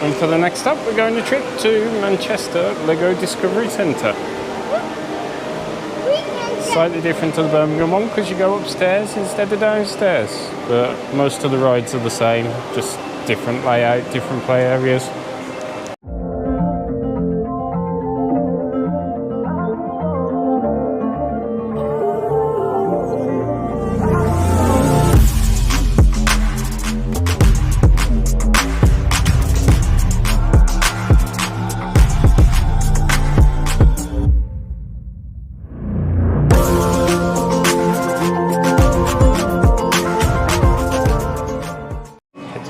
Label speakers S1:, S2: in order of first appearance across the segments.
S1: And for the next stop, we're going a trip to Manchester Lego Discovery Centre. Slightly different to the Birmingham one because you go upstairs instead of downstairs. But most of the rides are the same, just different layout, different play areas.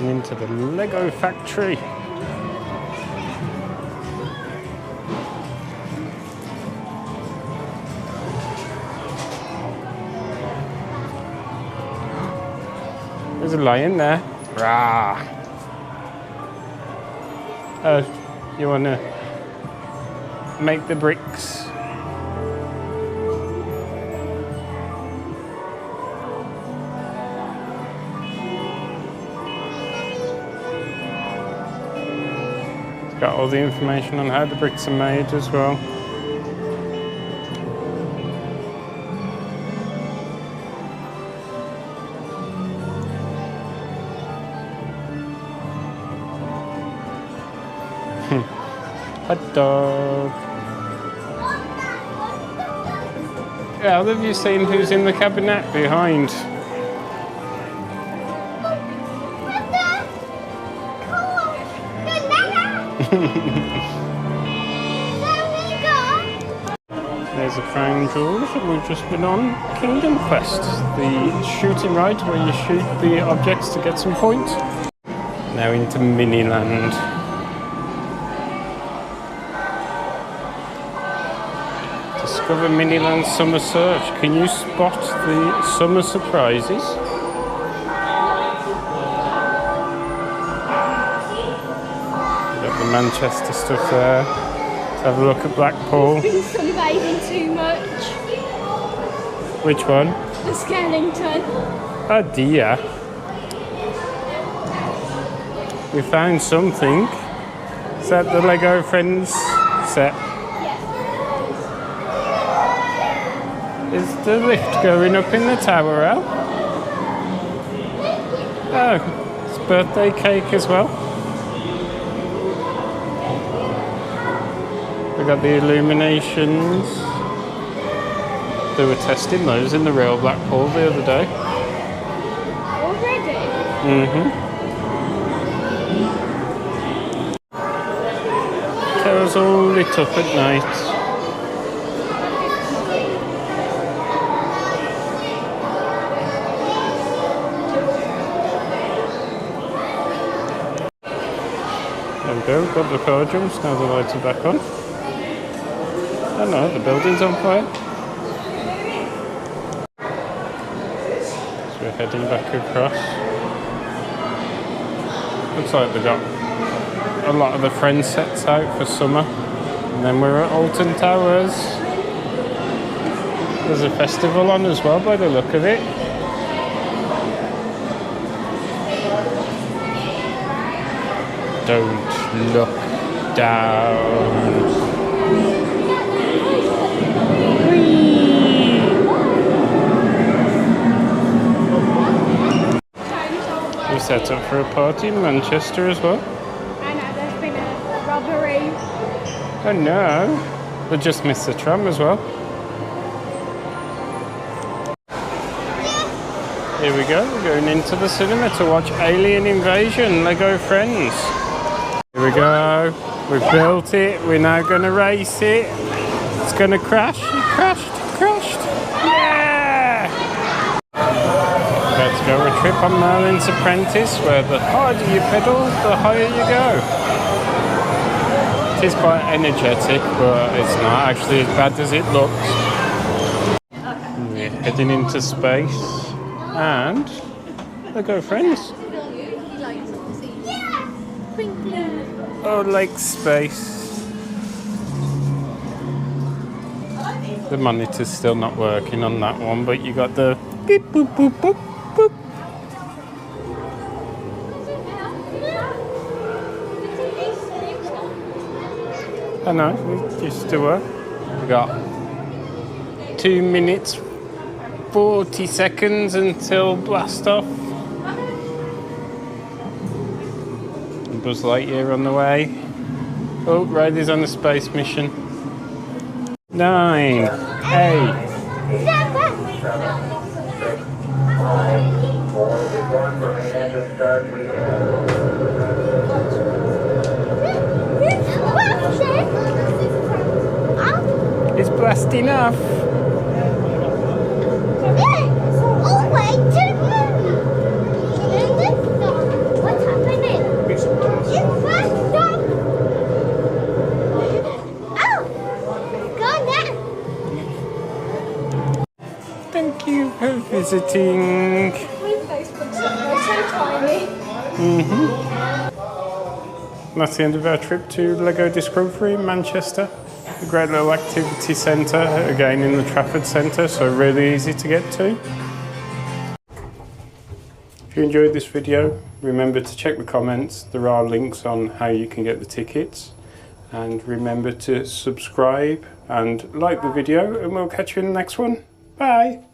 S1: Into the Lego factory. There's a lion there. Rah. Oh, you want to make the bricks? Got all the information on how the bricks are made as well. Hot dog. Yeah, have you seen who's in the cabinet behind? There's a Crown Jewels that we've just been on. Kingdom Quest, the shooting ride where you shoot the objects to get some points. Now into Miniland. Discover Miniland Summer Search. Can you spot the summer surprises? Manchester stuff there. Let's have a look at Blackpool.
S2: I've been sunbathing too much.
S1: Which one?
S2: The Skellington.
S1: Oh dear. We found something. Is that the Lego Friends set? Is the lift going up in the tower, Al? Oh, it's birthday cake as well. We got the illuminations. They were testing those in the real Blackpool the other day.
S2: Already?
S1: Tower's all lit up at night. There we go, we've got the car jumps, now the lights are back on. Oh no, the building's on fire. So we're heading back across. Looks like they've got a lot of the Friends sets out for summer. And then we're at Alton Towers. There's a festival on as well by the look of it. Don't look down. We set up for a party in Manchester as well.
S2: I know, there's been a robbery.
S1: Oh no, they just missed the tram as well. Here we go, we're going into the cinema to watch Alien Invasion, Lego Friends. Here we go, we've built it, we're now going to race it. It's going to crash, it crashed, it crashed. Yeah! Let's go a trip on Merlin's Apprentice, where the harder you pedal, the higher you go. It is quite energetic, but it's not actually as bad as it looks. We're heading into space, and Lego Friends. Oh, like space. The monitor's still not working on that one, but you got the beep boop boop boop boop. I know, we used to work. We got 2 minutes 40 seconds until blast off. Buzz Lightyear on the way. Oh, Riley's on a space mission. 9, 8. It's blasting off.
S2: What's happening? It's fast off.
S1: Thank you for visiting.
S2: Facebook's so tiny.
S1: That's the end of our trip to Lego Discovery in Manchester. A great little activity centre, again in the Trafford Centre, so really easy to get to. If you enjoyed this video, remember to check the comments. There are links on how you can get the tickets. And remember to subscribe and like the video, and we'll catch you in the next one. Bye!